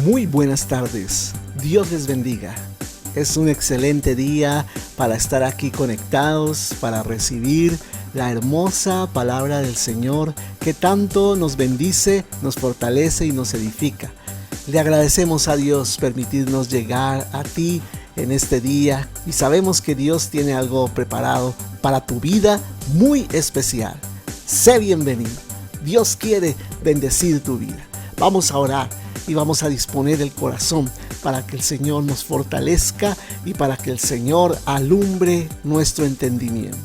Muy buenas tardes, Dios les bendiga. Es un excelente día para estar aquí conectados, para recibir la hermosa palabra del Señor que tanto nos bendice, nos fortalece y nos edifica. Le agradecemos a Dios permitirnos llegar a ti en este día y sabemos que Dios tiene algo preparado para tu vida muy especial. Sé bienvenido. Dios quiere bendecir tu vida. Vamos a orar y vamos a disponer el corazón para que el Señor nos fortalezca y para que el Señor alumbre nuestro entendimiento.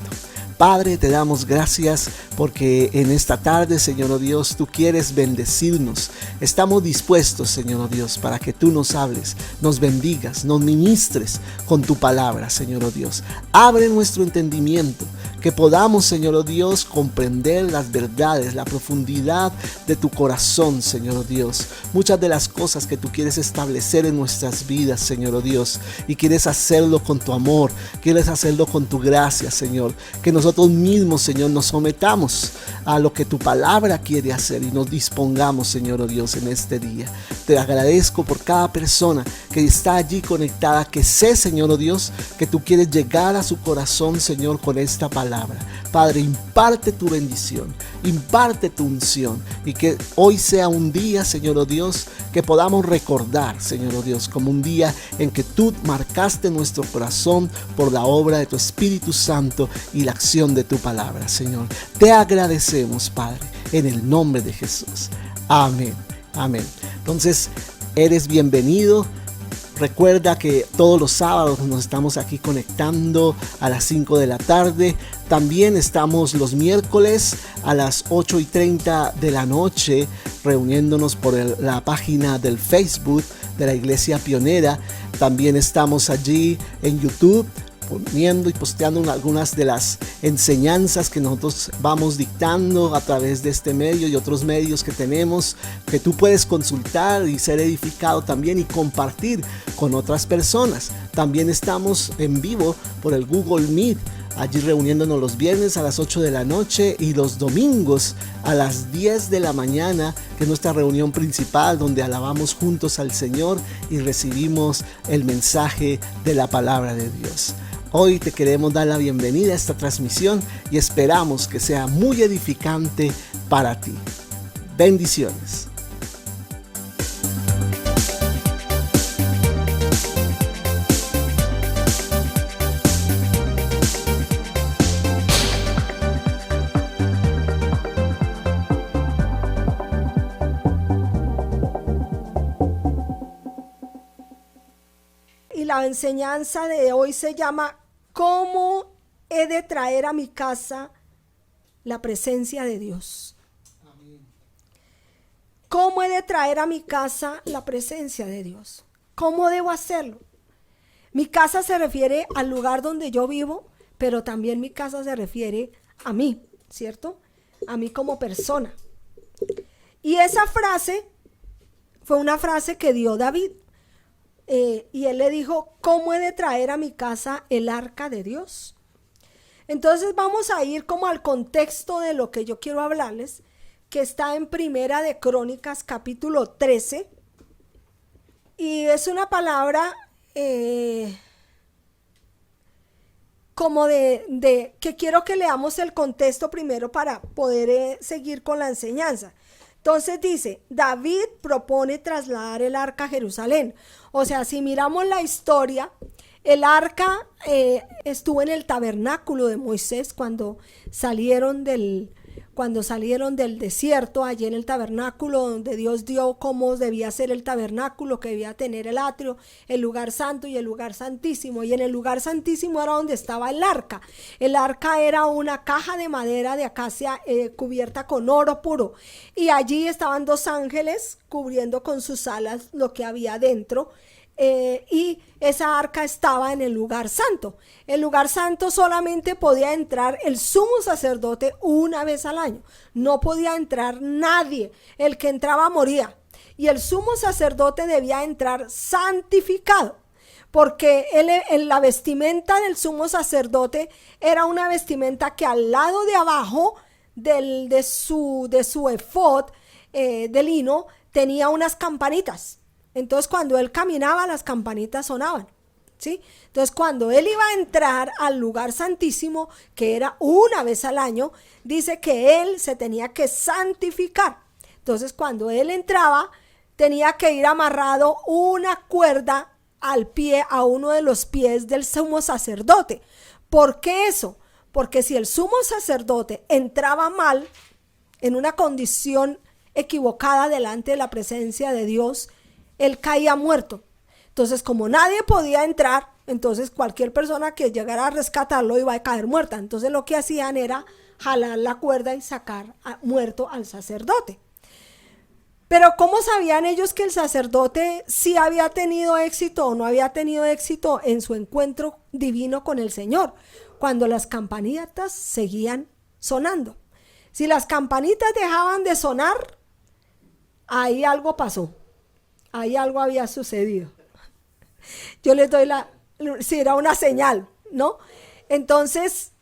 Padre, te damos gracias porque en esta tarde, Señor oh Dios, tú quieres bendecirnos. Estamos dispuestos, Señor oh Dios, para que tú nos hables, nos bendigas, nos ministres con tu palabra, Señor oh Dios. Abre nuestro entendimiento, que podamos, Señor oh Dios, comprender las verdades, la profundidad de tu corazón, Señor oh Dios. Muchas de las cosas que tú quieres establecer en nuestras vidas, Señor oh Dios, y quieres hacerlo con tu amor, quieres hacerlo con tu gracia, Señor. Que nosotros mismos, Señor, nos sometamos a lo que tu palabra quiere hacer y nos dispongamos, Señor oh Dios, en este día. Te agradezco por cada persona que está allí conectada, que sé, Señor oh Dios, que tú quieres llegar a su corazón, Señor, con esta palabra. Padre, imparte tu bendición, imparte tu unción y que hoy sea un día, Señor oh Dios, que podamos recordar, Señor oh Dios, como un día en que tú marcaste nuestro corazón por la obra de tu Espíritu Santo y la acción de tu palabra, Señor. Te agradecemos, Padre, en el nombre de Jesús. Amén, amén. Entonces, eres bienvenido. Recuerda que todos los sábados nos estamos aquí conectando a las 5 de la tarde. También estamos los miércoles a las 8:30 de la noche reuniéndonos por la página del Facebook de la Iglesia Pionera. También estamos allí en YouTube poniendo y posteando algunas de las enseñanzas que nosotros vamos dictando a través de este medio y otros medios que tenemos, que tú puedes consultar y ser edificado también y compartir con otras personas. También estamos en vivo por el Google Meet, allí reuniéndonos los viernes a las 8 de la noche y los domingos a las 10 de la mañana, que es nuestra reunión principal donde alabamos juntos al Señor y recibimos el mensaje de la palabra de Dios. Hoy te queremos dar la bienvenida a esta transmisión y esperamos que sea muy edificante para ti. Bendiciones. Y la enseñanza de hoy se llama ¿Cómo he de traer a mi casa la presencia de Dios? Amén. ¿Cómo he de traer a mi casa la presencia de Dios? ¿Cómo debo hacerlo? Mi casa se refiere al lugar donde yo vivo, pero también mi casa se refiere a mí, ¿cierto? A mí como persona. Y esa frase fue una frase que dio David. Y él le dijo, ¿cómo he de traer a mi casa el arca de Dios? Entonces vamos a ir como al contexto de lo que yo quiero hablarles, que está en Primera de Crónicas capítulo 13. Y es una palabra como de que quiero que leamos el contexto primero para poder seguir con la enseñanza. Entonces dice, David propone trasladar el arca a Jerusalén. O sea, si miramos la historia, el arca estuvo en el tabernáculo de Moisés cuando salieron del desierto, allí en el tabernáculo donde Dios dio cómo debía ser el tabernáculo, que debía tener el atrio, el lugar santo y el lugar santísimo. Y en el lugar santísimo era donde estaba el arca. El arca era una caja de madera de acacia cubierta con oro puro. Y allí estaban dos ángeles cubriendo con sus alas lo que había dentro. Y esa arca estaba en el lugar santo. El lugar santo solamente podía entrar el sumo sacerdote una vez al año. No podía entrar nadie. El que entraba moría. Y el sumo sacerdote debía entrar santificado, porque la vestimenta del sumo sacerdote era una vestimenta que al lado de abajo de su efod de lino tenía unas campanitas. Entonces cuando él caminaba, las campanitas sonaban, ¿sí? Entonces cuando él iba a entrar al lugar santísimo, que era una vez al año, dice que él se tenía que santificar. Entonces cuando él entraba, tenía que ir amarrado una cuerda al pie, a uno de los pies del sumo sacerdote. ¿Por qué eso? Porque si el sumo sacerdote entraba mal, en una condición equivocada delante de la presencia de Dios, él caía muerto. Entonces, como nadie podía entrar, entonces cualquier persona que llegara a rescatarlo iba a caer muerta. Entonces lo que hacían era jalar la cuerda y sacar muerto al sacerdote. Pero ¿cómo sabían ellos que el sacerdote sí había tenido éxito o no había tenido éxito en su encuentro divino con el Señor? Cuando las campanitas seguían sonando. Si las campanitas dejaban de sonar, ahí algo pasó. Ahí algo había sucedido. Yo les doy si era una señal, ¿no? Entonces,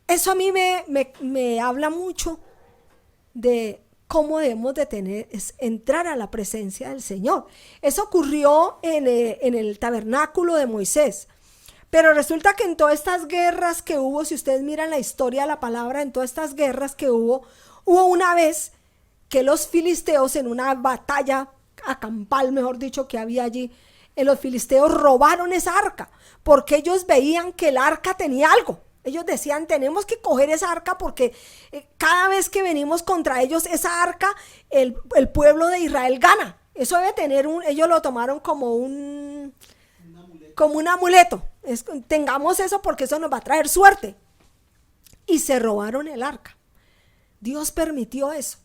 eso a mí me habla mucho de cómo debemos de entrar a la presencia del Señor. Eso ocurrió en el tabernáculo de Moisés. Pero resulta que en todas estas guerras que hubo, si ustedes miran la historia, la palabra, en todas estas guerras que hubo una vez que los filisteos, en una batalla campal, mejor dicho, que había allí, los filisteos robaron esa arca, porque ellos veían que el arca tenía algo. Ellos decían, tenemos que coger esa arca porque cada vez que venimos contra ellos, esa arca, el pueblo de Israel gana. Eso debe tener ellos lo tomaron como un amuleto. Tengamos eso porque eso nos va a traer suerte. Y se robaron el arca. Dios permitió eso.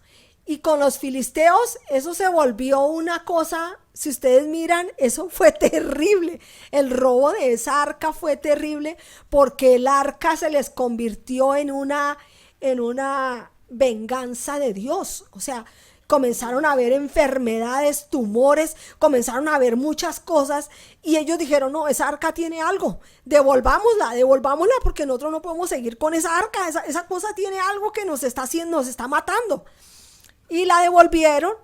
Y con los filisteos eso se volvió una cosa, si ustedes miran, eso fue terrible. El robo de esa arca fue terrible porque el arca se les convirtió en una venganza de Dios. O sea, comenzaron a haber enfermedades, tumores, comenzaron a haber muchas cosas y ellos dijeron, no, esa arca tiene algo, devolvámosla porque nosotros no podemos seguir con esa arca, esa cosa tiene algo que nos está haciendo, nos está matando. Y la devolvieron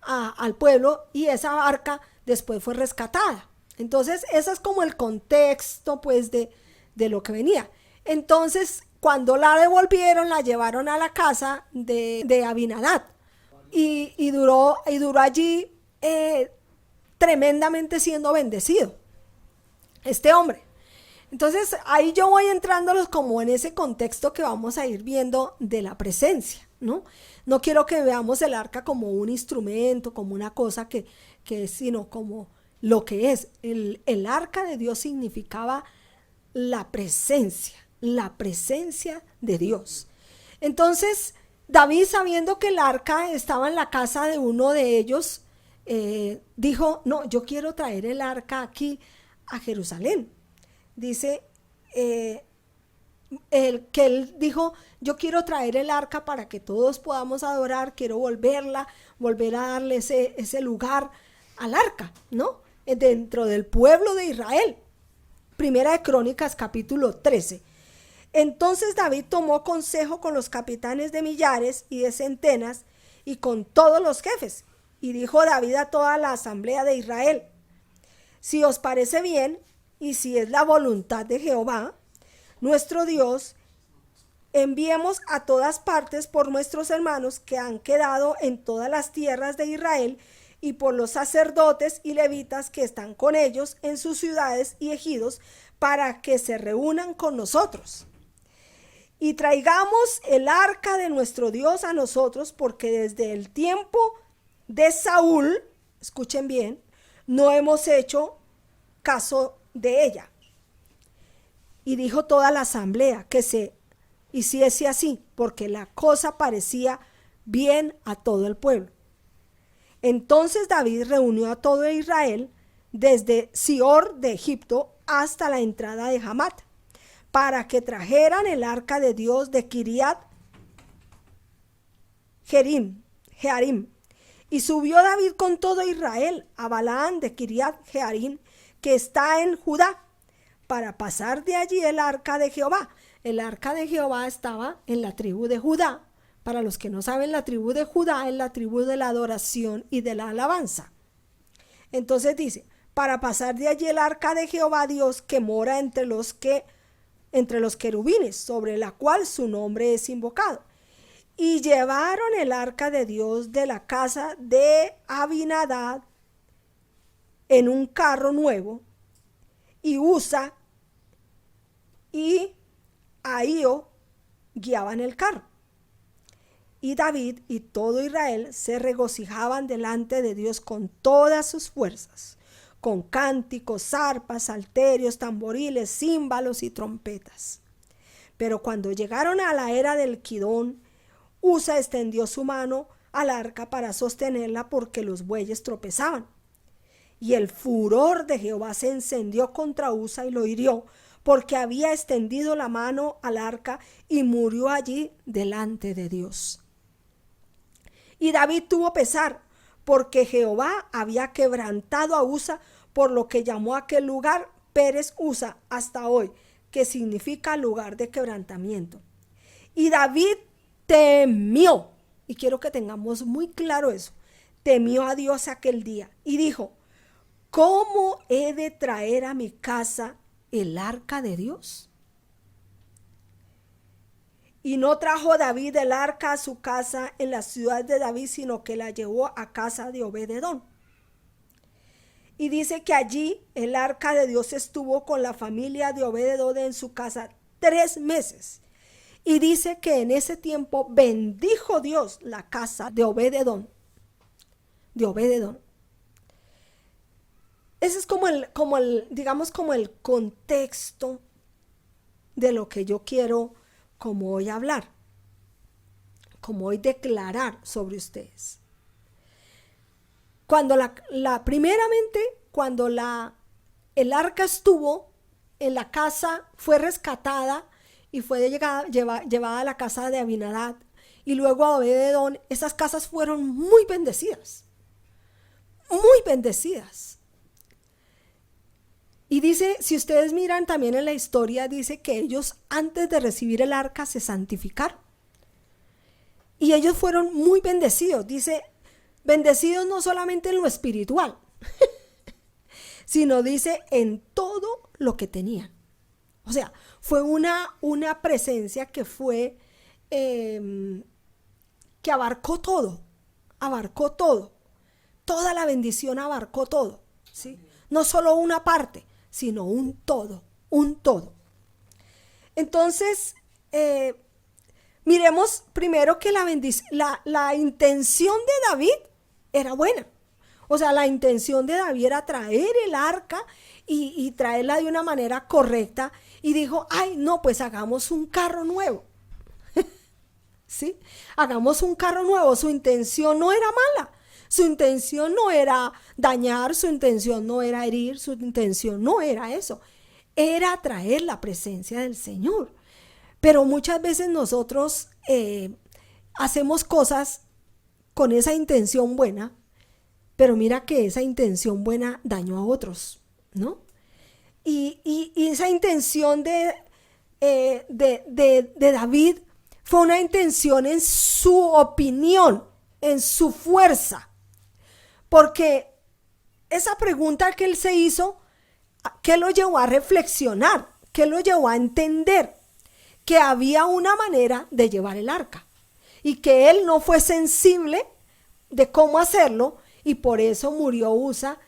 al pueblo y esa arca después fue rescatada. Entonces, ese es como el contexto pues de lo que venía. Entonces, cuando la devolvieron, la llevaron a la casa de Abinadab. Y duró allí tremendamente siendo bendecido este hombre. Entonces ahí yo voy entrándolos como en ese contexto que vamos a ir viendo de la presencia, ¿no? No quiero que veamos el arca como un instrumento, como una cosa que es, sino como lo que es. El arca de Dios significaba la presencia de Dios. Entonces David, sabiendo que el arca estaba en la casa de uno de ellos, dijo, no, yo quiero traer el arca aquí a Jerusalén. Dice que él dijo, yo quiero traer el arca para que todos podamos adorar, quiero volver a darle ese lugar al arca, ¿no? Dentro del pueblo de Israel. Primera de Crónicas, capítulo 13. Entonces David tomó consejo con los capitanes de millares y de centenas y con todos los jefes. Y dijo David a toda la asamblea de Israel, si os parece bien y si es la voluntad de Jehová, nuestro Dios, enviemos a todas partes por nuestros hermanos que han quedado en todas las tierras de Israel y por los sacerdotes y levitas que están con ellos en sus ciudades y ejidos para que se reúnan con nosotros. Y traigamos el arca de nuestro Dios a nosotros, porque desde el tiempo de Saúl, escuchen bien, no hemos hecho caso de ella. Y dijo toda la asamblea que se hiciese así, porque la cosa parecía bien a todo el pueblo. Entonces David reunió a todo Israel desde Sior de Egipto hasta la entrada de Hamat, para que trajeran el arca de Dios de Kiriat Jearim. Y subió David con todo Israel a Balaán de Kiriat Jearim, que está en Judá, para pasar de allí el arca de Jehová. El arca de Jehová estaba en la tribu de Judá. Para los que no saben, la tribu de Judá es la tribu de la adoración y de la alabanza. Entonces dice, para pasar de allí el arca de Jehová Dios que mora entre los querubines, sobre la cual su nombre es invocado. Y llevaron el arca de Dios de la casa de Abinadab en un carro nuevo, y Usa y Ahío guiaban el carro. Y David y todo Israel se regocijaban delante de Dios con todas sus fuerzas, con cánticos, arpas, salterios, tamboriles, címbalos y trompetas. Pero cuando llegaron a la era del Kidón, Usa extendió su mano al arca para sostenerla porque los bueyes tropezaban. Y el furor de Jehová se encendió contra Usa y lo hirió, porque había extendido la mano al arca y murió allí delante de Dios. Y David tuvo pesar, porque Jehová había quebrantado a Usa, por lo que llamó a aquel lugar Pérez Usa hasta hoy, que significa lugar de quebrantamiento. Y David temió, y quiero que tengamos muy claro eso, temió a Dios aquel día y dijo, ¿cómo he de traer a mi casa el arca de Dios? Y no trajo David el arca a su casa en la ciudad de David, sino que la llevó a casa de Obed-edom. Y dice que allí el arca de Dios estuvo con la familia de Obed-edom en su casa 3 meses. Y dice que en ese tiempo bendijo Dios la casa de Obed-edom. Ese es como el contexto de lo que yo quiero como hoy hablar, como hoy declarar sobre ustedes. Cuando cuando el arca estuvo en la casa, fue rescatada y fue llevada a la casa de Abinadab y luego a Obed-edom, esas casas fueron muy bendecidas. Muy bendecidas. Y dice, si ustedes miran también en la historia, dice que ellos antes de recibir el arca se santificaron. Y ellos fueron muy bendecidos. Dice, bendecidos no solamente en lo espiritual, sino dice en todo lo que tenían. O sea, fue una presencia que fue, que abarcó todo. Toda la bendición abarcó todo, ¿sí? No solo una parte, sino un todo. Entonces, miremos primero que la intención de David era buena. O sea, la intención de David era traer el arca y traerla de una manera correcta. Y dijo, ay, no, pues hagamos un carro nuevo. ¿Sí? Hagamos un carro nuevo. Su intención no era mala. Su intención no era dañar, su intención no era herir, su intención no era eso. Era traer la presencia del Señor. Pero muchas veces nosotros hacemos cosas con esa intención buena, pero mira que esa intención buena dañó a otros, ¿no? Y esa intención de David fue una intención en su opinión, en su fuerza. Porque esa pregunta que él se hizo, ¿qué lo llevó a reflexionar? ¿Qué lo llevó a entender? Que había una manera de llevar el arca y que él no fue sensible de cómo hacerlo y por eso murió Usa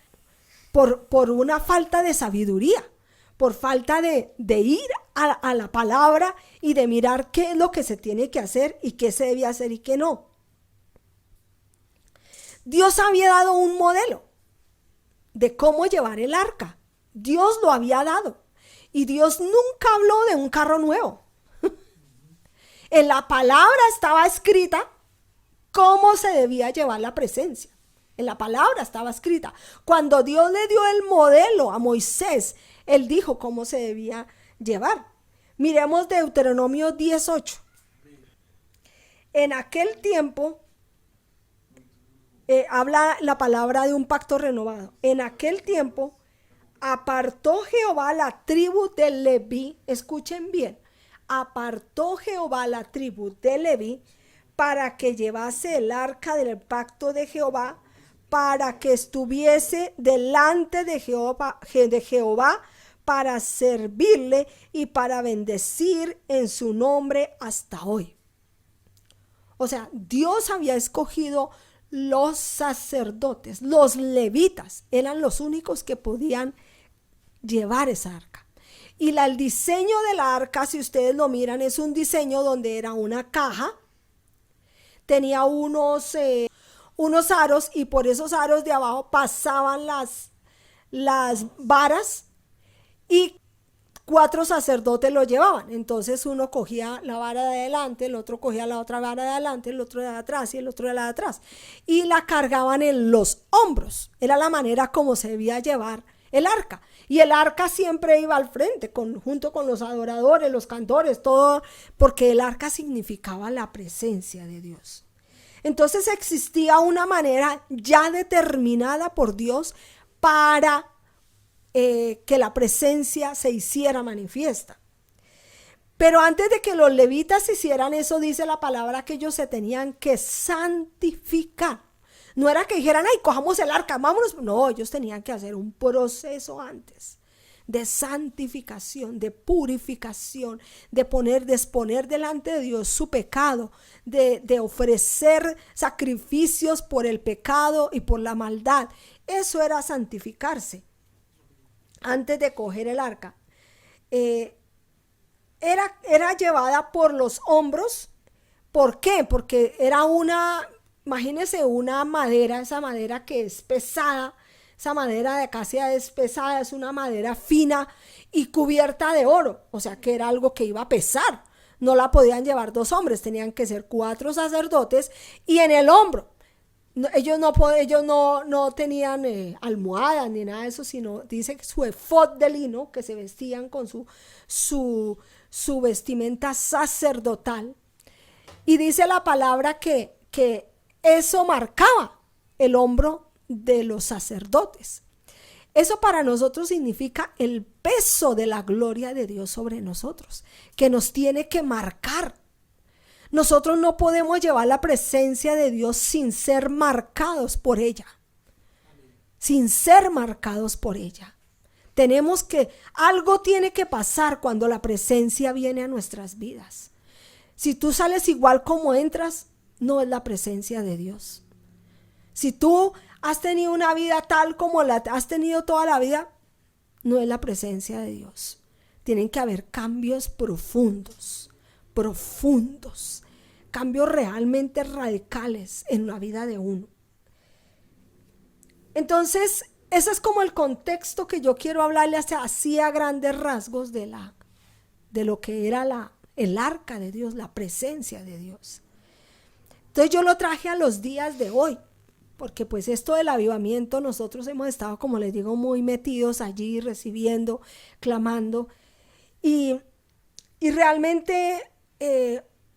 por una falta de sabiduría, por falta de ir a la palabra y de mirar qué es lo que se tiene que hacer y qué se debe hacer y qué no. Dios había dado un modelo de cómo llevar el arca. Dios lo había dado. Y Dios nunca habló de un carro nuevo. En la palabra estaba escrita cómo se debía llevar la presencia. En la palabra estaba escrita. Cuando Dios le dio el modelo a Moisés, él dijo cómo se debía llevar. Miremos Deuteronomio 18. En aquel tiempo, habla la palabra de un pacto renovado. En aquel tiempo apartó Jehová la tribu de Leví, escuchen bien, apartó Jehová la tribu de Leví para que llevase el arca del pacto de Jehová para que estuviese delante de Jehová para servirle y para bendecir en su nombre hasta hoy. O sea, Dios había escogido los sacerdotes, los levitas, eran los únicos que podían llevar esa arca. Y el diseño de la arca, si ustedes lo miran, es un diseño donde era una caja, tenía unos aros, y por esos aros de abajo pasaban las varas, y 4 sacerdotes lo llevaban. Entonces uno cogía la vara de adelante, el otro cogía la otra vara de adelante, el otro de atrás y el otro de la de atrás, y la cargaban en los hombros. Era la manera como se debía llevar el arca. Y el arca siempre iba al frente, junto con los adoradores, los cantores, todo, porque el arca significaba la presencia de Dios. Entonces existía una manera ya determinada por Dios para que la presencia se hiciera manifiesta. Pero antes de que los levitas hicieran eso, dice la palabra que ellos se tenían que santificar. No era que dijeran, ay, cojamos el arca, vámonos. No, ellos tenían que hacer un proceso antes de santificación, de purificación, de exponer delante de Dios su pecado, de ofrecer sacrificios por el pecado y por la maldad. Eso era santificarse. Antes de coger el arca, era llevada por los hombros. ¿Por qué? Porque era imagínense una madera, esa madera que es pesada, esa madera de acacia es pesada, es una madera fina y cubierta de oro, o sea que era algo que iba a pesar. No la podían llevar 2 hombres, tenían que ser 4 sacerdotes, y en el hombro. Ellos no tenían almohadas ni nada de eso, sino dice que su efod de lino, que se vestían con su vestimenta sacerdotal. Y dice la palabra que eso marcaba el hombro de los sacerdotes. Eso para nosotros significa el peso de la gloria de Dios sobre nosotros, que nos tiene que marcar. Nosotros no podemos llevar la presencia de Dios sin ser marcados por ella. Sin ser marcados por ella. Algo tiene que pasar cuando la presencia viene a nuestras vidas. Si tú sales igual como entras, no es la presencia de Dios. Si tú has tenido una vida tal como la has tenido toda la vida, no es la presencia de Dios. Tienen que haber cambios profundos, cambios realmente radicales en la vida de uno. Entonces, ese es como el contexto que yo quiero hablarle así a grandes rasgos de lo que era el arca de Dios, la presencia de Dios. Entonces yo lo traje a los días de hoy, porque pues esto del avivamiento nosotros hemos estado, como les digo, muy metidos allí, recibiendo, clamando, y realmente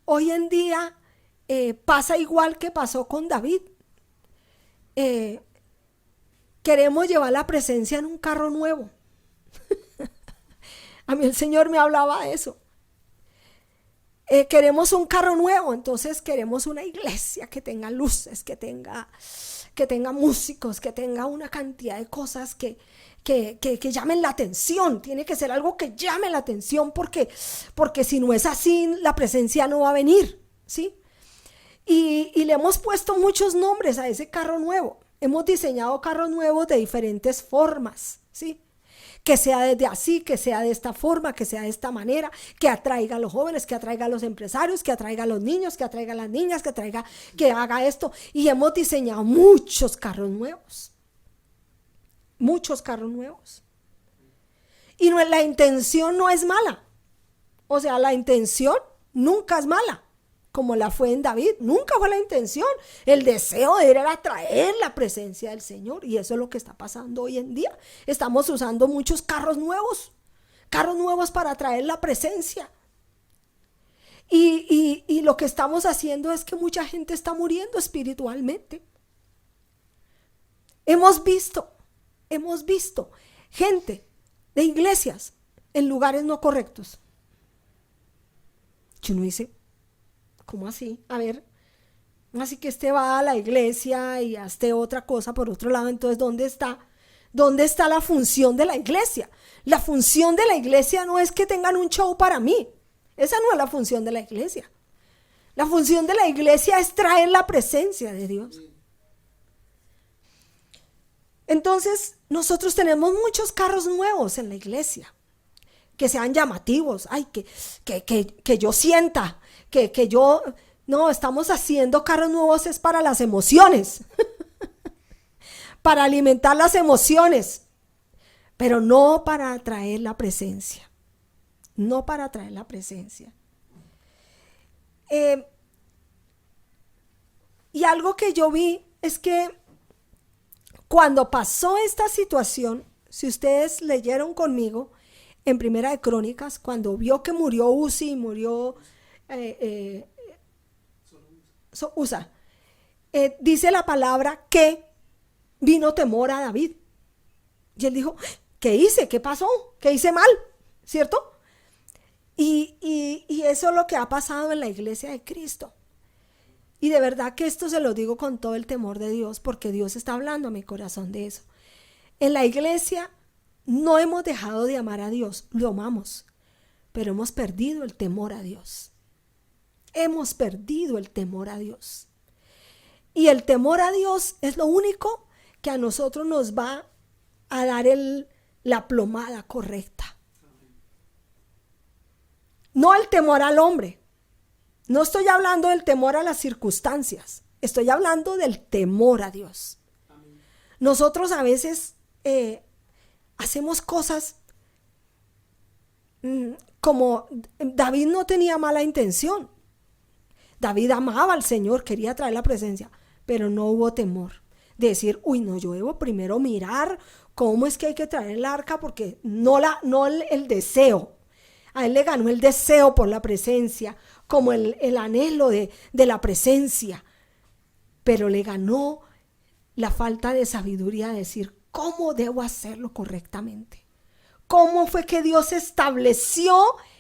hoy en día pasa igual que pasó con David. Queremos llevar la presencia en un carro nuevo. A mí el Señor me hablaba de eso. Queremos un carro nuevo, entonces queremos una iglesia que tenga luces, que tenga músicos, que tenga una cantidad de cosas que llamen la atención. Tiene que ser algo que llame la atención, porque si no es así, la presencia no va a venir, ¿sí? Y le hemos puesto muchos nombres a ese carro nuevo. Hemos diseñado carros nuevos de diferentes formas, ¿sí? Que sea desde así, que sea de esta forma, que sea de esta manera, que atraiga a los jóvenes, que atraiga a los empresarios, que atraiga a los niños, que atraiga a las niñas, que haga esto. Y hemos diseñado muchos carros nuevos. Muchos carros nuevos. Y la intención no es mala. O sea, la intención nunca es mala, como la fue en David. Nunca fue la intención. El deseo era traer la presencia del Señor, y eso es lo que está pasando hoy en día. Estamos usando muchos carros nuevos para traer la presencia. Y lo que estamos haciendo es que mucha gente está muriendo espiritualmente. Hemos visto gente de iglesias en lugares no correctos. Y uno dice, ¿cómo así? A ver, Así que este va a la iglesia y hace otra cosa por otro lado. Entonces, ¿dónde está? ¿Dónde está la función de la iglesia? La función de la iglesia no es que tengan un show para mí. Esa no es la función de la iglesia. La función de la iglesia es traer la presencia de Dios. Entonces, nosotros tenemos muchos carros nuevos en la iglesia, que sean llamativos, ay, que yo sienta, que yo... No, estamos haciendo carros nuevos es para las emociones, para alimentar las emociones, pero no para atraer la presencia, no para atraer la presencia. Y algo que yo vi es que cuando pasó esta situación, si ustedes leyeron conmigo en Primera de Crónicas, cuando vio que murió Uzi y murió Usa, dice la palabra que vino temor a David. Y él dijo, ¿qué hice? ¿Qué pasó? ¿Qué hice mal? ¿Cierto? Y eso es lo que ha pasado en la iglesia de Cristo. Y de verdad que esto se lo digo con todo el temor de Dios, porque Dios está hablando a mi corazón de eso. En la iglesia no hemos dejado de amar a Dios, lo amamos, pero hemos perdido el temor a Dios. Hemos perdido el temor a Dios. Y el temor a Dios es lo único que a nosotros nos va a dar la plomada correcta. No el temor al hombre. No estoy hablando del temor a las circunstancias. Estoy hablando del temor a Dios. Nosotros a veces hacemos cosas como David no tenía mala intención. David amaba al Señor, quería traer la presencia, pero no hubo temor de decir, uy, no, yo debo primero mirar cómo es que hay que traer el arca, porque no el deseo. A él le ganó el deseo por la presencia, como el anhelo de la presencia, pero le ganó la falta de sabiduría de decir, ¿cómo debo hacerlo correctamente? ¿Cómo fue que Dios estableció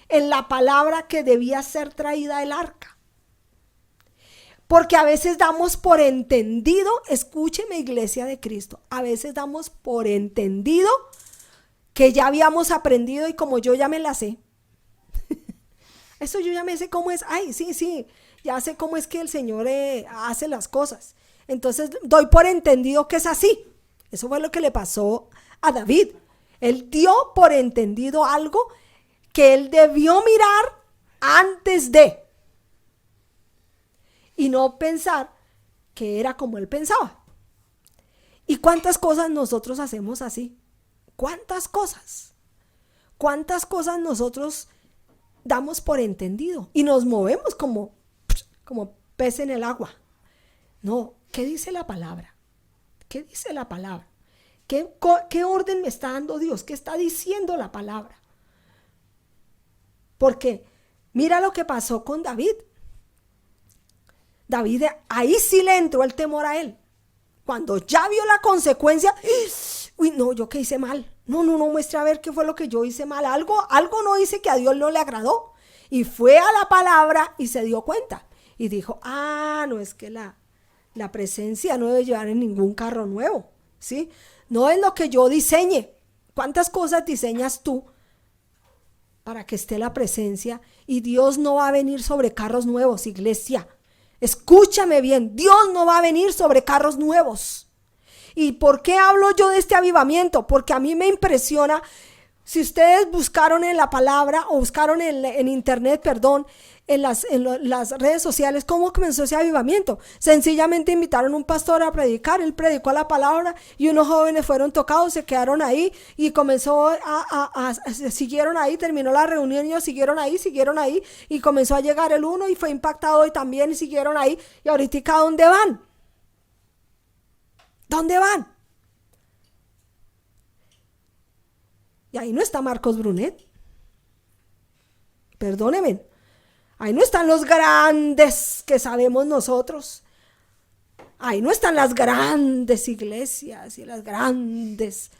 en la palabra que debía ser traída el arca? Porque a veces damos por entendido, escúcheme iglesia de Cristo, a veces damos por entendido que ya habíamos aprendido y como yo ya me la sé. Eso yo ya me sé cómo es, ay, sí, ya sé cómo es que el Señor hace las cosas. Entonces doy por entendido que es así. Eso fue lo que le pasó a David. Él dio por entendido algo que él debió mirar antes de. Y no pensar que era como él pensaba. ¿Y cuántas cosas nosotros hacemos así? ¿Cuántas cosas? ¿Cuántas cosas nosotros damos por entendido? Y nos movemos como pez en el agua. No, ¿qué dice la palabra? ¿Qué dice la palabra? ¿Qué orden me está dando Dios? ¿Qué está diciendo la palabra? Porque mira lo que pasó con David. David, ahí sí le entró el temor a él. Cuando ya vio la consecuencia, uy, no, yo qué hice mal. No, muestre a ver qué fue lo que yo hice mal. Algo no hice que a Dios no le agradó. Y fue a la palabra y se dio cuenta. Y dijo, no es que la presencia no debe llevar en ningún carro nuevo, ¿sí? No es lo que yo diseñe. ¿Cuántas cosas diseñas tú para que esté la presencia? Y Dios no va a venir sobre carros nuevos, iglesia. Escúchame bien, Dios no va a venir sobre carros nuevos. ¿Y por qué hablo yo de este avivamiento? Porque a mí me impresiona, si ustedes buscaron en la palabra o buscaron en internet, en las redes sociales, ¿cómo comenzó ese avivamiento? Sencillamente invitaron a un pastor a predicar, él predicó la palabra y unos jóvenes fueron tocados, se quedaron ahí y comenzó siguieron ahí, terminó la reunión y ellos siguieron ahí y comenzó a llegar el uno y fue impactado y también y siguieron ahí. Y ahorita, ¿dónde van? ¿Dónde van? Y ahí no está Marcos Brunet. Perdónenme. Ahí no están los grandes que sabemos nosotros. Ahí no están las grandes iglesias y las grandes.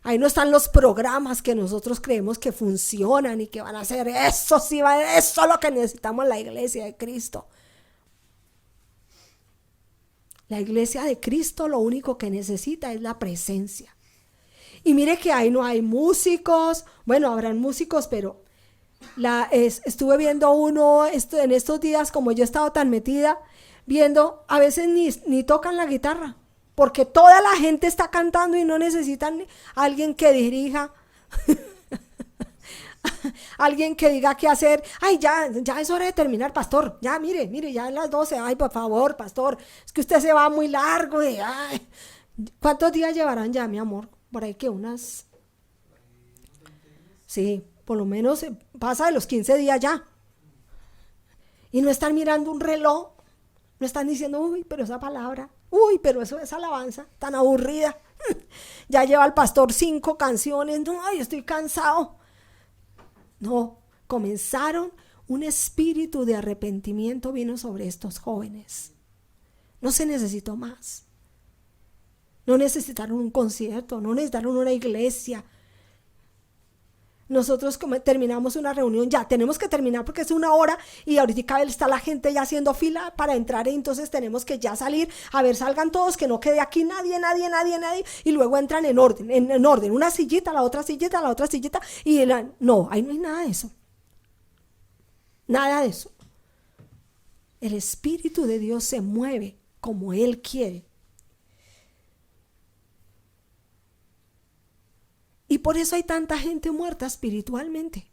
Ahí no están los programas que nosotros creemos que funcionan y que van a hacer eso, sí, eso es lo que necesitamos en la iglesia de Cristo. La iglesia de Cristo lo único que necesita es la presencia. Y mire que ahí no hay músicos, bueno, habrán músicos, pero estuve viendo uno en estos días, como yo he estado tan metida, viendo, a veces ni tocan la guitarra, porque toda la gente está cantando y no necesitan alguien que dirija, alguien que diga qué hacer. Ay, ya es hora de terminar, pastor, ya mire, ya es las 12, ay, por favor, pastor, es que usted se va muy largo, ay. ¿Cuántos días llevarán ya, mi amor? Por ahí que unas, sí, por lo menos pasa de los 15 días ya. Y no están mirando un reloj, no están diciendo, uy, pero esa palabra, uy, pero esa alabanza tan aburrida. Ya lleva el pastor 5 canciones, no, ay, estoy cansado. No, comenzaron, un espíritu de arrepentimiento vino sobre estos jóvenes. No se necesitó más. No necesitaron un concierto, no necesitaron una iglesia. Nosotros terminamos una reunión, ya tenemos que terminar porque es 1 hora y ahorita está la gente ya haciendo fila para entrar, y entonces tenemos que ya salir, a ver, salgan todos, que no quede aquí nadie, y luego entran en orden, una sillita, la otra sillita, y no, ahí no hay nada de eso. Nada de eso. El Espíritu de Dios se mueve como Él quiere. Y por eso hay tanta gente muerta espiritualmente,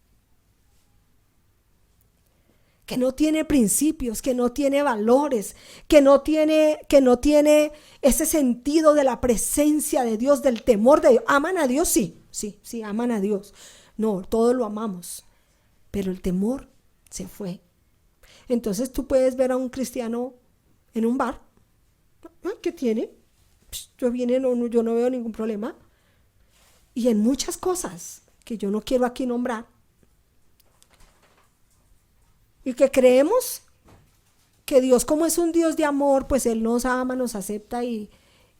que no tiene principios, que no tiene valores, que no tiene ese sentido de la presencia de Dios, del temor de Dios. ¿Aman a Dios? Sí, aman a Dios. No, todos lo amamos, pero el temor se fue. Entonces tú puedes ver a un cristiano en un bar. ¿Qué tiene? Yo no veo ningún problema. Y en muchas cosas que yo no quiero aquí nombrar, y que creemos que Dios, como es un Dios de amor, pues Él nos ama, nos acepta y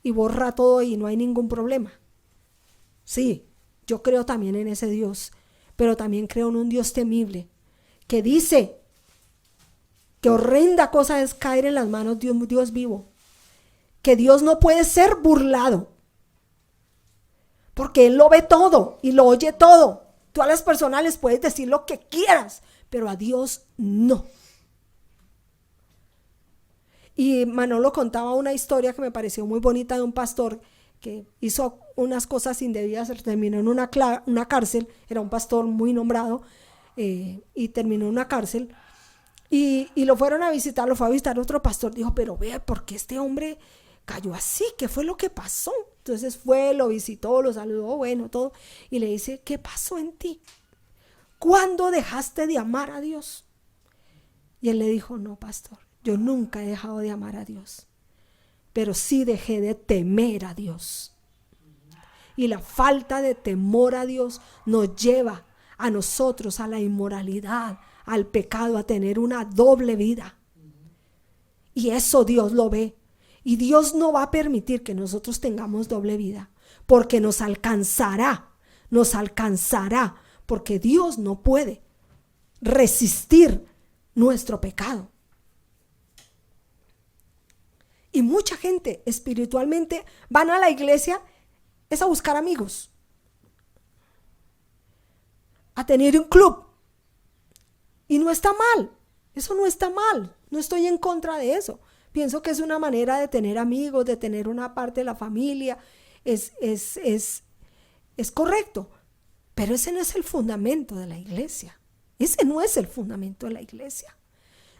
borra todo y no hay ningún problema. Sí, yo creo también en ese Dios, pero también creo en un Dios temible, que dice que horrenda cosa es caer en las manos de un Dios vivo, que Dios no puede ser burlado, porque Él lo ve todo y lo oye todo. Tú a las personas les puedes decir lo que quieras, pero a Dios no. Y Manolo contaba una historia que me pareció muy bonita de un pastor que hizo unas cosas indebidas, terminó en una cárcel, era un pastor muy nombrado, y terminó en una cárcel, y lo fueron a visitar, lo fue a visitar otro pastor, dijo, pero vea, ¿por qué este hombre cayó así? ¿Qué fue lo que pasó? Entonces fue, lo visitó, lo saludó, bueno, todo, y le dice, ¿qué pasó en ti? ¿Cuándo dejaste de amar a Dios? Y él le dijo, no, pastor, yo nunca he dejado de amar a Dios, pero sí dejé de temer a Dios. Y la falta de temor a Dios nos lleva a nosotros a la inmoralidad, al pecado, a tener una doble vida. Y eso Dios lo ve. Y Dios no va a permitir que nosotros tengamos doble vida, porque nos alcanzará, porque Dios no puede resistir nuestro pecado. Y mucha gente espiritualmente van a la iglesia es a buscar amigos, a tener un club. Y no está mal, eso no está mal, no estoy en contra de eso. Pienso que es una manera de tener amigos, de tener una parte de la familia, es correcto, pero ese no es el fundamento de la iglesia. Ese no es el fundamento de la iglesia.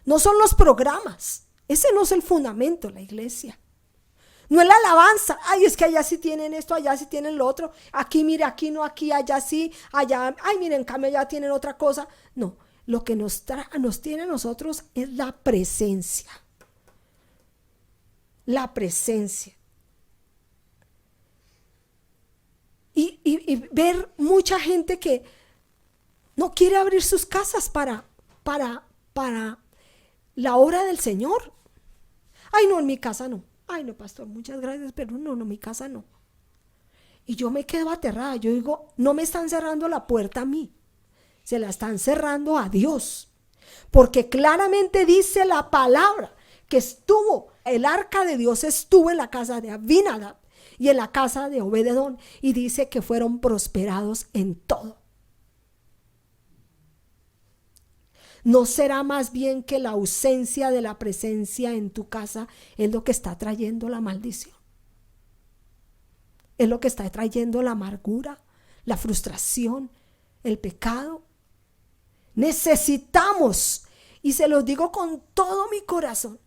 No son los programas, ese no es el fundamento de la iglesia. No es la alabanza, ay, es que allá sí tienen esto, allá sí tienen lo otro, aquí mire, aquí no, aquí, allá sí, allá, ay, miren, en cambio allá tienen otra cosa. No, lo que nos tiene a nosotros es la presencia. La presencia. Y ver mucha gente que no quiere abrir sus casas para la obra del Señor. Ay, no, en mi casa no. Ay, no, pastor, muchas gracias, pero no, mi casa no. Y yo me quedo aterrada. Yo digo, no me están cerrando la puerta a mí, se la están cerrando a Dios. Porque claramente dice la palabra que estuvo, el arca de Dios estuvo en la casa de Abinadab y en la casa de Obed-edom, y dice que fueron prosperados en todo. ¿No será más bien que la ausencia de la presencia en tu casa es lo que está trayendo la maldición? Es lo que está trayendo la amargura, la frustración, el pecado. Necesitamos, y se los digo con todo mi corazón,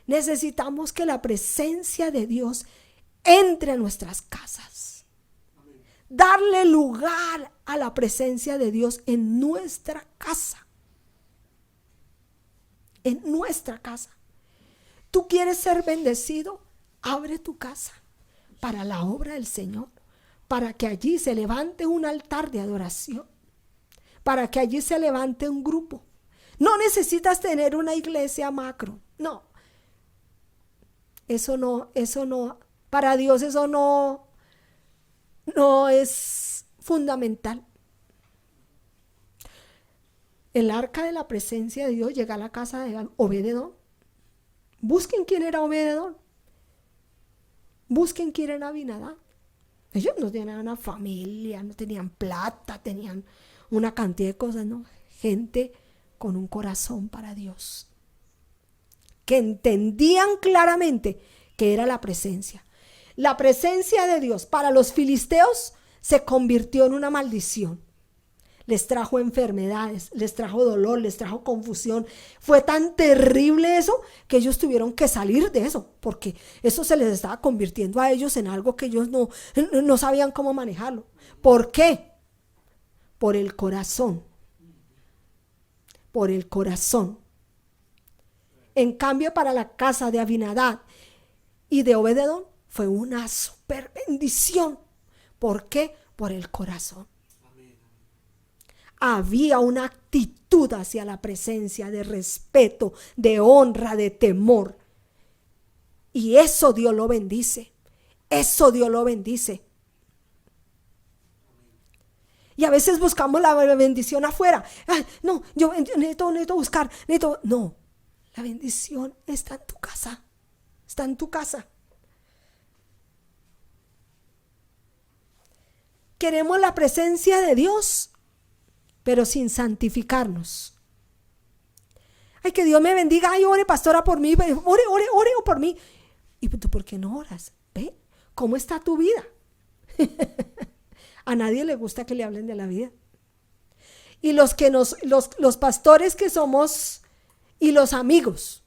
necesitamos que la presencia de Dios entre a nuestras casas. Darle lugar a la presencia de Dios en nuestra casa. En nuestra casa. ¿Tú quieres ser bendecido? Abre tu casa para la obra del Señor, para que allí se levante un altar de adoración, para que allí se levante un grupo. No necesitas tener una iglesia macro, no. Eso no, para Dios eso no es fundamental. El arca de la presencia de Dios llega a la casa de Obed-edom. Busquen quién era Obed-edom. Busquen quién era Abinadab. Ellos no tenían una familia, no tenían plata, tenían una cantidad de cosas, ¿no? Gente con un corazón para Dios, que entendían claramente que era la presencia. La presencia de Dios para los filisteos se convirtió en una maldición. Les trajo enfermedades, les trajo dolor, les trajo confusión. Fue tan terrible eso que ellos tuvieron que salir de eso, porque eso se les estaba convirtiendo a ellos en algo que ellos no sabían cómo manejarlo. ¿Por qué? Por el corazón. Por el corazón. En cambio, para la casa de Abinadab y de Obed-edom fue una super bendición. ¿Por qué? Por el corazón. Había una actitud hacia la presencia de respeto, de honra, de temor. Y eso Dios lo bendice. Eso Dios lo bendice. Y a veces buscamos la bendición afuera. Ay, no, yo necesito buscar. No, la bendición está en tu casa. Está en tu casa. Queremos la presencia de Dios, pero sin santificarnos. Ay, que Dios me bendiga. Ay, ore, pastora, por mí. Ore por mí. ¿Y tú por qué no oras? ¿Ve? ¿Cómo está tu vida? A nadie le gusta que le hablen de la vida. Y los pastores que somos y los amigos.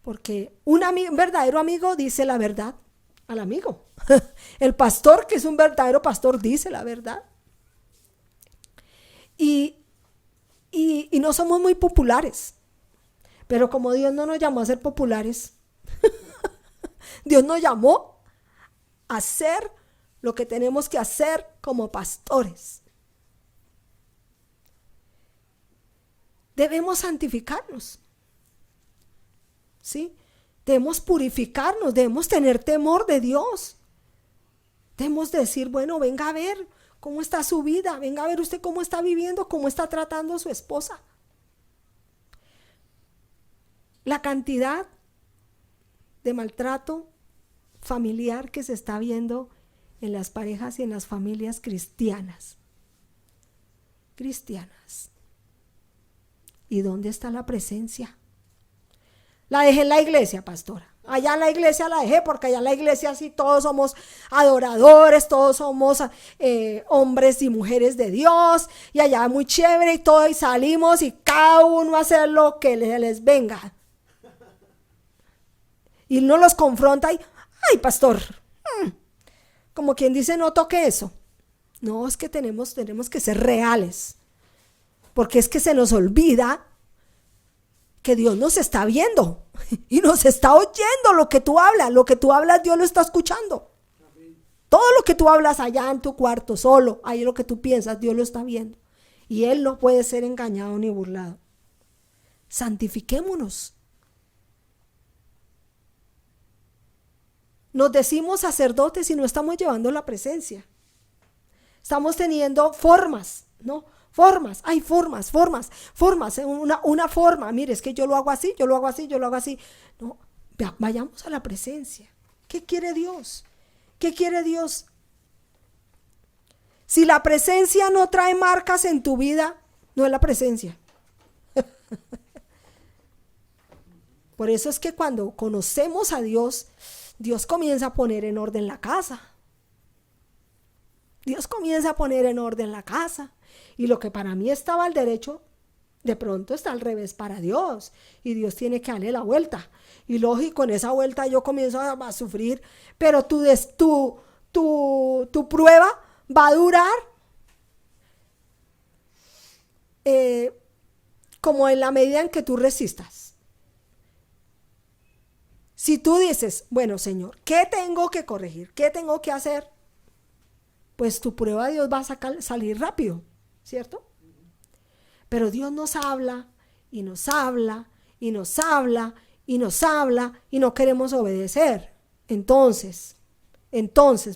Porque un verdadero amigo dice la verdad al amigo. El pastor, que es un verdadero pastor, dice la verdad. Y no somos muy populares. Pero como Dios no nos llamó a ser populares, Dios nos llamó a hacer lo que tenemos que hacer como pastores. Debemos santificarnos. ¿Sí? Debemos purificarnos, debemos tener temor de Dios. Debemos decir, bueno, venga a ver cómo está su vida, venga a ver usted cómo está viviendo, cómo está tratando a su esposa. La cantidad de maltrato familiar que se está viendo en las parejas y en las familias cristianas. ¿Y dónde está la presencia? La dejé en la iglesia, pastora. Allá en la iglesia la dejé, porque allá en la iglesia sí todos somos adoradores, todos somos hombres y mujeres de Dios, y allá muy chévere y todo, y salimos y cada uno a hacer lo que les venga. Y uno los confronta y, ay, pastor, como quien dice, no toque eso. No, es que tenemos que ser reales, porque es que se nos olvida que Dios nos está viendo y nos está oyendo lo que tú hablas. Lo que tú hablas, Dios lo está escuchando. Todo lo que tú hablas allá en tu cuarto, solo, ahí lo que tú piensas, Dios lo está viendo. Y Él no puede ser engañado ni burlado. Santifiquémonos. Nos decimos sacerdotes y no estamos llevando la presencia. Estamos teniendo formas, ¿no? hay formas, una forma, mire, es que yo lo hago así, yo lo hago así, yo lo hago así. No, vayamos a la presencia. ¿Qué quiere Dios? ¿Qué quiere Dios? Si la presencia no trae marcas en tu vida, no es la presencia. Por eso es que cuando conocemos a Dios, Dios comienza a poner en orden la casa. Dios comienza a poner en orden la casa. Y lo que para mí estaba al derecho, de pronto está al revés para Dios. Y Dios tiene que darle la vuelta. Y lógico, en esa vuelta yo comienzo a sufrir. Pero tu prueba va a durar como en la medida en que tú resistas. Si tú dices, bueno, Señor, ¿qué tengo que corregir? ¿Qué tengo que hacer? Pues tu prueba de Dios va a salir rápido, ¿cierto? Pero Dios nos habla y nos habla y nos habla y nos habla y no queremos obedecer. Entonces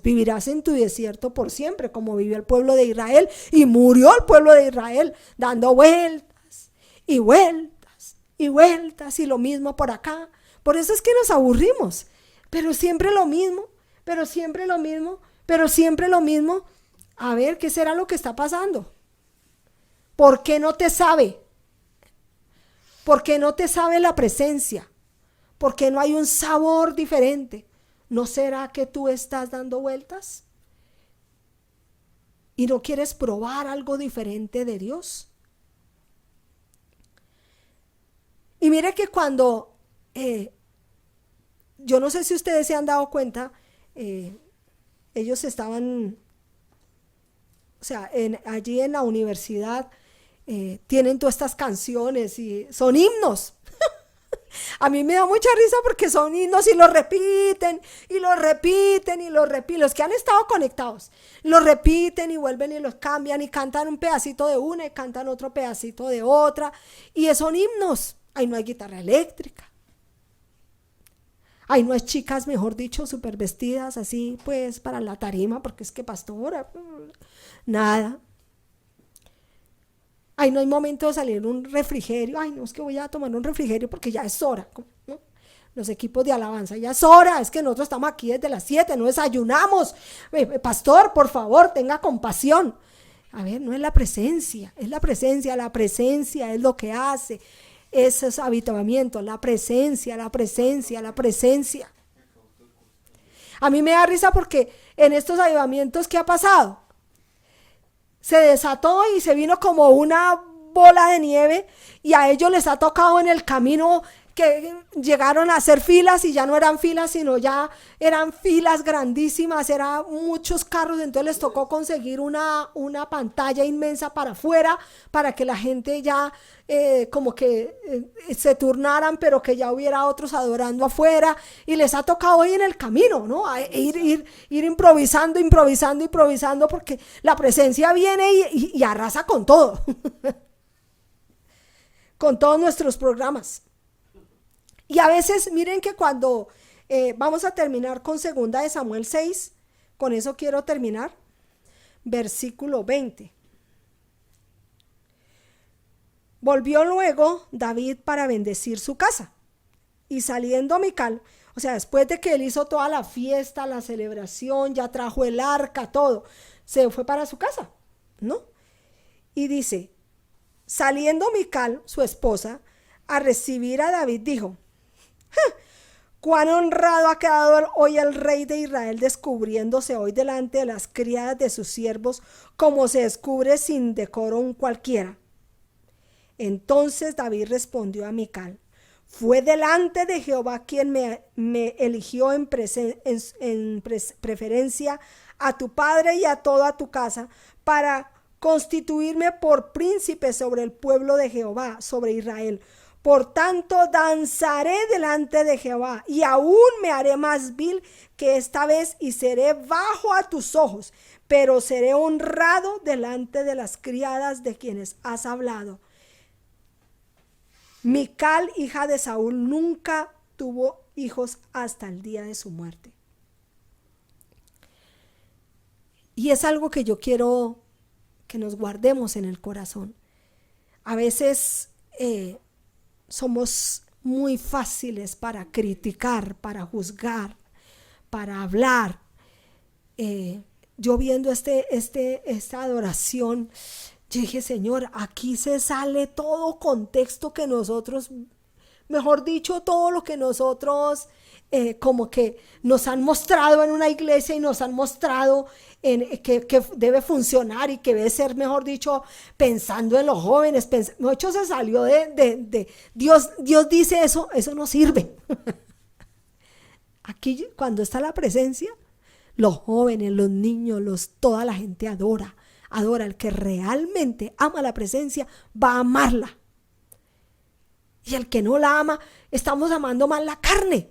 vivirás en tu desierto por siempre, como vivió el pueblo de Israel, y murió el pueblo de Israel dando vueltas y vueltas y vueltas, y lo mismo por acá. Por eso es que nos aburrimos, pero siempre lo mismo, pero siempre lo mismo, pero siempre lo mismo. A ver, ¿qué será lo que está pasando? ¿Por qué no te sabe? ¿Por qué no te sabe la presencia? ¿Por qué no hay un sabor diferente? ¿No será que tú estás dando vueltas y no quieres probar algo diferente de Dios? Y mire que cuando, yo no sé si ustedes se han dado cuenta, ellos estaban, o sea, allí en la universidad, tienen todas estas canciones y son himnos. A mí me da mucha risa porque son himnos y los repiten y los repiten y los repiten. Los que han estado conectados los repiten y vuelven y los cambian y cantan un pedacito de una y cantan otro pedacito de otra. Y son himnos. Ahí no hay guitarra eléctrica. Ahí no hay chicas, mejor dicho, súper vestidas así pues para la tarima, porque es que pastora, nada. Ay, no hay momento de salir un refrigerio. Ay, no, es que voy a tomar un refrigerio porque ya es hora, ¿no? Los equipos de alabanza, ya es hora, es que nosotros estamos aquí desde las 7, no desayunamos. Pastor, por favor, tenga compasión. A ver, no es la presencia, es la presencia es lo que hace esos avituallamientos, la presencia. A mí me da risa porque en estos avivamientos, ¿qué ha pasado? Se desató y se vino como una bola de nieve, y a ellos les ha tocado en el camino que llegaron a hacer filas, y ya no eran filas, sino ya eran filas grandísimas, eran muchos carros. Entonces les tocó conseguir una pantalla inmensa para afuera, para que la gente ya como que se turnaran, pero que ya hubiera otros adorando afuera, y les ha tocado hoy en el camino, ¿no? Ir improvisando, porque la presencia viene y arrasa con todo, con todos nuestros programas. Y a veces, miren que cuando vamos a terminar con 2 de Samuel 6, con eso quiero terminar, versículo 20. Volvió luego David para bendecir su casa, y saliendo Mical, o sea, después de que él hizo toda la fiesta, la celebración, ya trajo el arca, todo, se fue para su casa, ¿no? Y dice, saliendo Mical, su esposa, a recibir a David, dijo: cuán honrado ha quedado hoy el rey de Israel, descubriéndose hoy delante de las criadas de sus siervos, como se descubre sin decoro un cualquiera. Entonces David respondió a Mical: fue delante de Jehová quien me eligió en preferencia a tu padre y a toda tu casa, para constituirme por príncipe sobre el pueblo de Jehová, sobre Israel. Por tanto, danzaré delante de Jehová, y aún me haré más vil que esta vez, y seré bajo a tus ojos, pero seré honrado delante de las criadas de quienes has hablado. Mical, hija de Saúl, nunca tuvo hijos hasta el día de su muerte. Y es algo que yo quiero que nos guardemos en el corazón. A veces somos muy fáciles para criticar, para juzgar, para hablar. Yo viendo esta adoración, yo dije, Señor, aquí se sale todo contexto que nosotros, mejor dicho, todo lo que nosotros como que nos han mostrado en una iglesia y nos han mostrado que debe funcionar y que debe ser, mejor dicho, pensando en los jóvenes. Mucho se salió de Dios. Dios dice eso no sirve. Aquí cuando está la presencia, los jóvenes, los niños, toda la gente adora. El que realmente ama la presencia va a amarla. Y el que no la ama, estamos amando más la carne.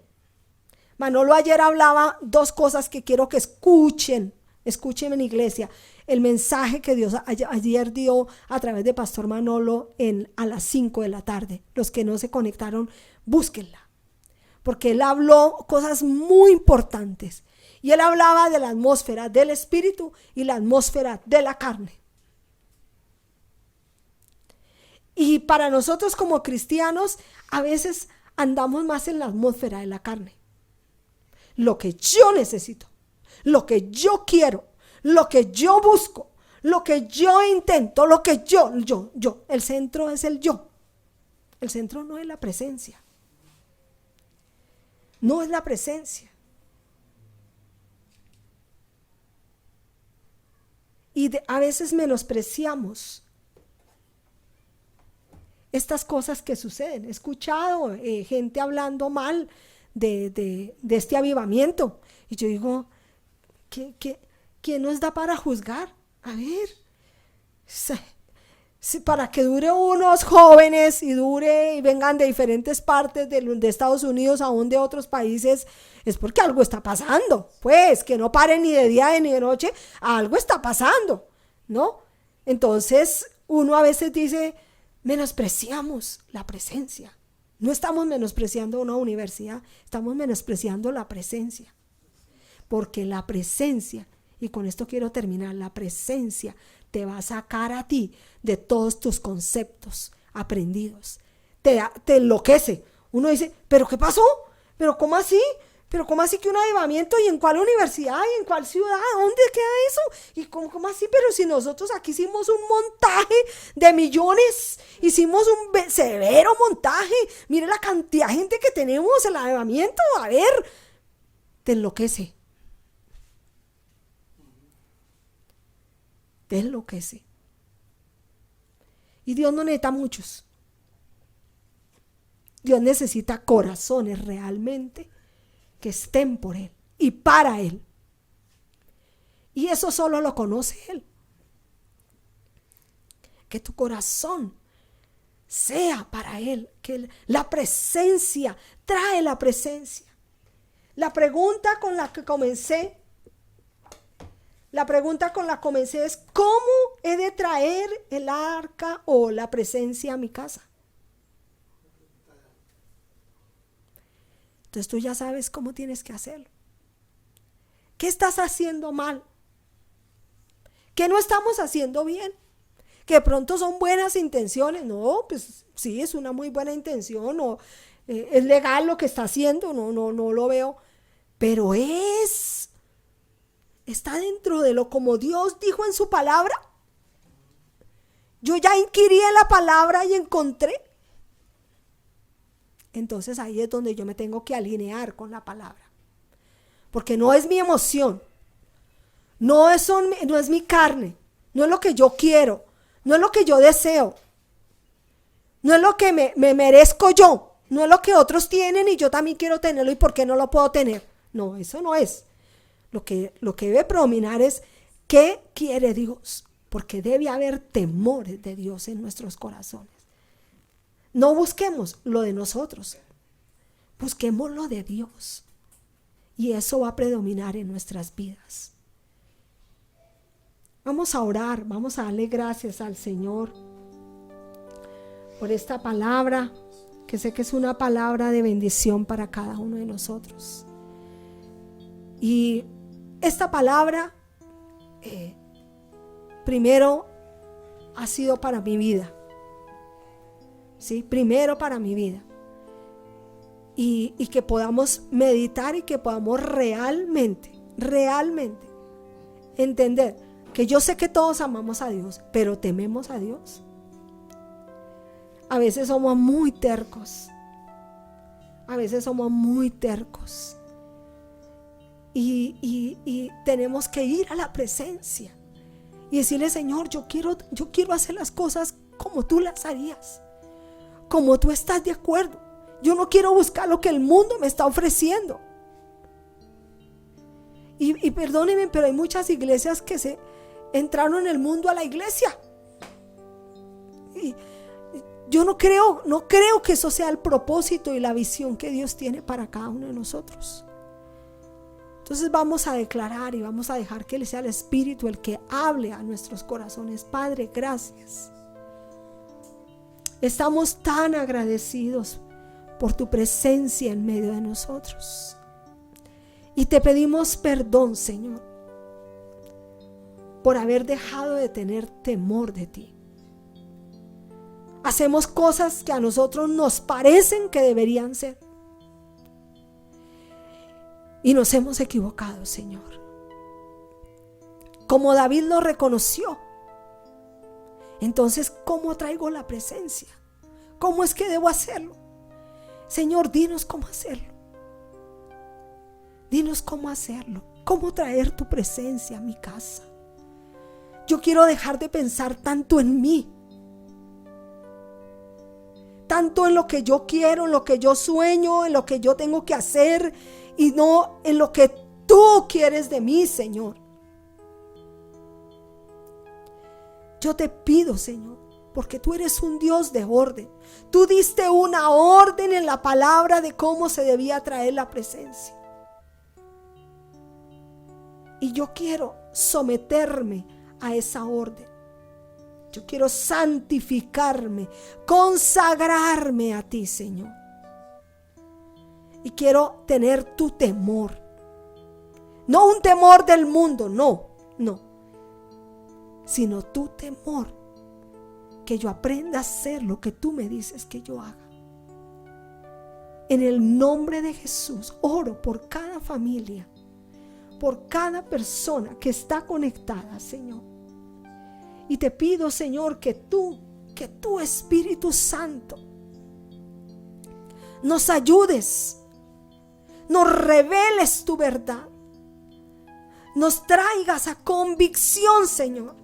Manolo ayer hablaba dos cosas que quiero que escuchen en iglesia. El mensaje que Dios ayer dio a través de Pastor Manolo a las 5 de la tarde. Los que no se conectaron, búsquenla. Porque él habló cosas muy importantes. Y él hablaba de la atmósfera del espíritu y la atmósfera de la carne. Y para nosotros como cristianos, a veces andamos más en la atmósfera de la carne. Lo que yo necesito, lo que yo quiero, lo que yo busco, lo que yo intento, lo que yo. El centro es el yo. El centro no es la presencia. No es la presencia. Y a veces menospreciamos estas cosas que suceden. He escuchado gente hablando mal de este avivamiento. Y yo digo, ¿quién nos da para juzgar? A ver, para que dure unos jóvenes y vengan de diferentes partes de Estados Unidos, aún de otros países, es porque algo está pasando. Pues, que no paren ni de día ni de noche, algo está pasando, ¿no? Entonces, uno a veces dice, menospreciamos la presencia. No estamos menospreciando una universidad, estamos menospreciando la presencia. Porque la presencia, y con esto quiero terminar, la presencia te va a sacar a ti de todos tus conceptos aprendidos. Te enloquece. Uno dice, ¿pero qué pasó? ¿Pero cómo así? ¿Pero cómo así que un avivamiento? ¿Y en cuál universidad? ¿Y en cuál ciudad? ¿Dónde queda eso? ¿Y cómo así? Pero si nosotros aquí hicimos un montaje de millones, hicimos un severo montaje. Mire la cantidad de gente que tenemos, el avivamiento. A ver, te enloquece. Te enloquece. Y Dios no necesita muchos. Dios necesita corazones realmente que estén por Él y para Él. Y eso solo lo conoce Él. Que tu corazón sea para Él, que la presencia, trae la presencia. La pregunta con la que comencé es, ¿cómo he de traer el arca o la presencia a mi casa? Entonces tú ya sabes cómo tienes que hacerlo. ¿Qué estás haciendo mal? ¿Qué no estamos haciendo bien? Que de pronto son buenas intenciones. No, pues sí, es una muy buena intención. O es legal lo que está haciendo. No lo veo. Pero está dentro de lo como Dios dijo en su palabra. Yo ya inquirí en la palabra y encontré. Entonces ahí es donde yo me tengo que alinear con la palabra. Porque no es mi emoción, no es mi carne, no es lo que yo quiero, no es lo que yo deseo, no es lo que me merezco yo, no es lo que otros tienen y yo también quiero tenerlo y por qué no lo puedo tener. No, eso no es. Lo que debe predominar es qué quiere Dios, porque debe haber temores de Dios en nuestros corazones. No busquemos lo de nosotros, busquemos lo de Dios. Y eso va a predominar en nuestras vidas. Vamos a orar, vamos a darle gracias al Señor por esta palabra, que sé que es una palabra de bendición para cada uno de nosotros. Y esta palabra, primero ha sido para mi vida. ¿Sí? Primero para mi vida. Y que podamos meditar y que podamos realmente entender que yo sé que todos amamos a Dios, pero tememos a Dios. A veces somos muy tercos. Y tenemos que ir a la presencia y decirle: Señor, yo quiero hacer las cosas como tú las harías, como tú estás de acuerdo. Yo no quiero buscar lo que el mundo me está ofreciendo. Y perdónenme, pero hay muchas iglesias que se entraron en el mundo a la iglesia. Y yo no creo que eso sea el propósito y la visión que Dios tiene para cada uno de nosotros. Entonces vamos a declarar y vamos a dejar que sea el Espíritu el que hable a nuestros corazones. Padre, gracias. Estamos tan agradecidos por tu presencia en medio de nosotros. Y te pedimos perdón, Señor, por haber dejado de tener temor de ti. Hacemos cosas que a nosotros nos parecen que deberían ser. Y nos hemos equivocado, Señor. Como David lo reconoció. Entonces, ¿cómo traigo la presencia? ¿Cómo es que debo hacerlo? Señor, dinos cómo hacerlo. Dinos cómo hacerlo. Cómo traer tu presencia a mi casa. Yo quiero dejar de pensar tanto en mí. Tanto en lo que yo quiero, en lo que yo sueño, en lo que yo tengo que hacer, y no en lo que tú quieres de mí, Señor. Yo te pido, Señor, porque tú eres un Dios de orden. Tú diste una orden en la palabra de cómo se debía traer la presencia. Y yo quiero someterme a esa orden. Yo quiero santificarme, consagrarme a ti, Señor. Y quiero tener tu temor. No un temor del mundo, no. Sino tu temor. Que yo aprenda a hacer lo que tú me dices que yo haga. En el nombre de Jesús, oro por cada familia, por cada persona que está conectada, Señor. Y te pido, Señor, que tú, Espíritu Santo, nos ayudes, nos reveles tu verdad, nos traigas a convicción, Señor,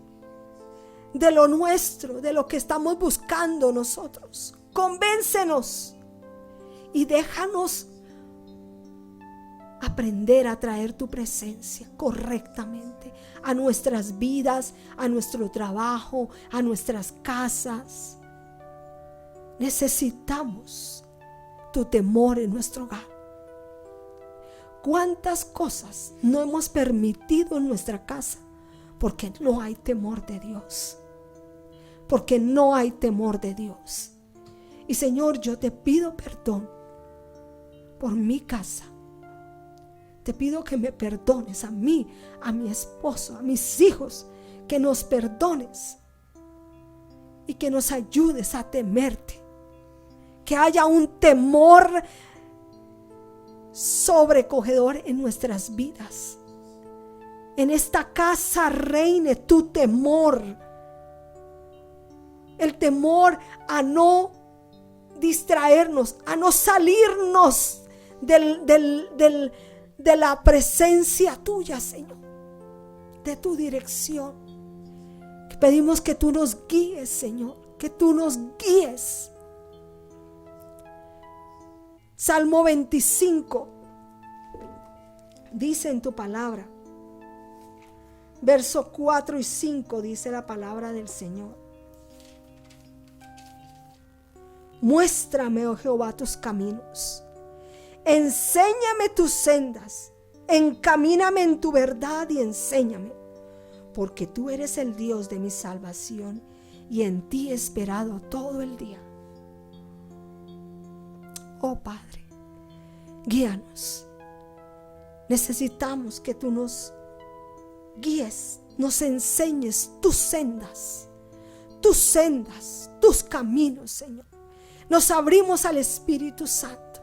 de lo nuestro, de lo que estamos buscando nosotros. Convéncenos y déjanos aprender a traer tu presencia correctamente a nuestras vidas, a nuestro trabajo, a nuestras casas. Necesitamos tu temor en nuestro hogar. ¿Cuántas cosas no hemos permitido en nuestra casa? Porque no hay temor de Dios. Porque no hay temor de Dios. Y Señor, yo te pido perdón por mi casa. Te pido que me perdones a mí, a mi esposo, a mis hijos, que nos perdones y que nos ayudes a temerte. Que haya un temor sobrecogedor en nuestras vidas. En esta casa reine tu temor. El temor a no distraernos, a no salirnos de la presencia tuya, Señor, de tu dirección. Pedimos que tú nos guíes, Señor, que tú nos guíes. Salmo 25 dice en tu palabra, verso 4 y 5 dice la palabra del Señor: muéstrame, oh Jehová, tus caminos. Enséñame tus sendas, encamíname en tu verdad y enséñame, porque tú eres el Dios de mi salvación y en ti he esperado todo el día. Oh Padre, guíanos. Necesitamos que tú nos guíes, nos enseñes tus sendas, tus sendas, tus caminos, Señor. Nos abrimos al Espíritu Santo.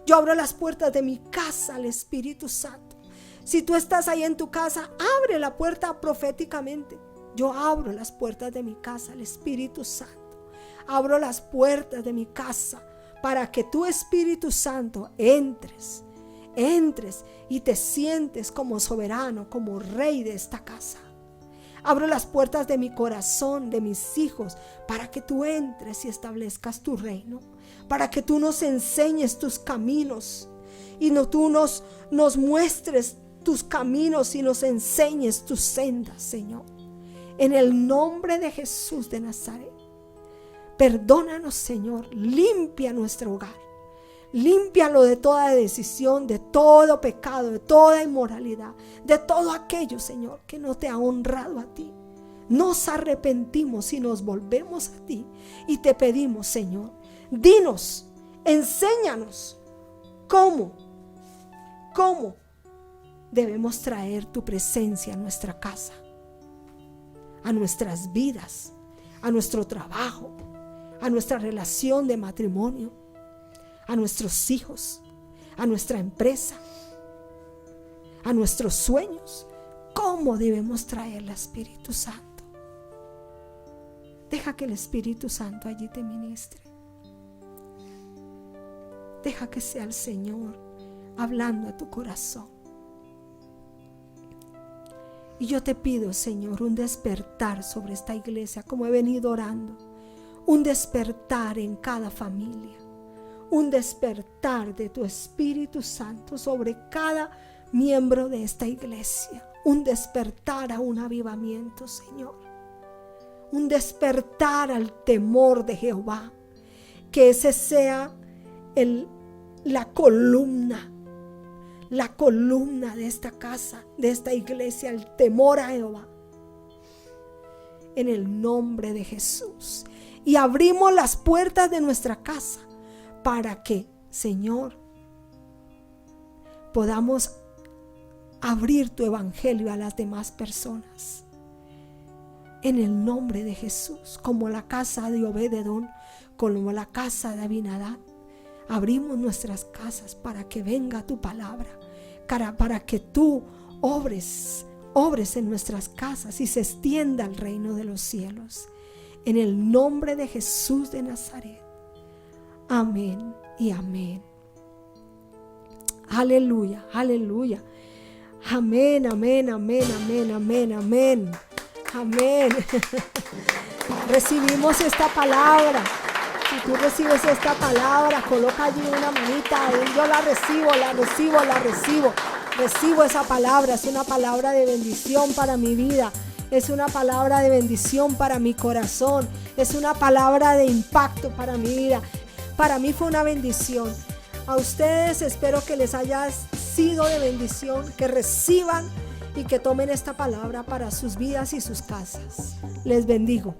Yo abro las puertas de mi casa al Espíritu Santo. Si tú estás ahí en tu casa, abre la puerta proféticamente. Yo abro las puertas de mi casa al Espíritu Santo. Abro las puertas de mi casa para que tu Espíritu Santo entres y te sientes como soberano, como rey de esta casa. Abro las puertas de mi corazón, de mis hijos, para que tú entres y establezcas tu reino, para que tú nos enseñes tus caminos y tú nos muestres tus caminos y nos enseñes tus sendas, Señor. En el nombre de Jesús de Nazaret, perdónanos, Señor, limpia nuestro hogar. Límpialo de toda decisión, de todo pecado, de toda inmoralidad, de todo aquello, Señor, que no te ha honrado a ti. Nos arrepentimos y nos volvemos a ti y te pedimos, Señor, dinos, enséñanos cómo debemos traer tu presencia a nuestra casa, a nuestras vidas, a nuestro trabajo, a nuestra relación de matrimonio, a nuestros hijos, a nuestra empresa, a nuestros sueños. ¿Cómo debemos traer al Espíritu Santo? Deja que el Espíritu Santo allí te ministre. Deja que sea el Señor hablando a tu corazón. Y yo te pido, Señor, un despertar sobre esta iglesia, como he venido orando. Un despertar en cada familia. Un despertar de tu Espíritu Santo sobre cada miembro de esta iglesia. Un despertar a un avivamiento, Señor. Un despertar al temor de Jehová. Que ese sea la columna de esta casa, de esta iglesia, el temor a Jehová. En el nombre de Jesús. Y abrimos las puertas de nuestra casa para que, Señor, podamos abrir tu evangelio a las demás personas. En el nombre de Jesús, como la casa de Obed-edom, como la casa de Abinadab, abrimos nuestras casas para que venga tu palabra, para que tú obres en nuestras casas y se extienda el reino de los cielos. En el nombre de Jesús de Nazaret. Amén y amén. Aleluya, aleluya. Amén, amén, amén, amén, amén, amén. Amén. Recibimos esta palabra. Si tú recibes esta palabra, coloca allí una manita. Yo la recibo. Recibo esa palabra. Es una palabra de bendición para mi vida. Es una palabra de bendición para mi corazón. Es una palabra de impacto para mi vida. Para mí fue una bendición. A ustedes espero que les haya sido de bendición, que reciban y que tomen esta palabra para sus vidas y sus casas. Les bendigo.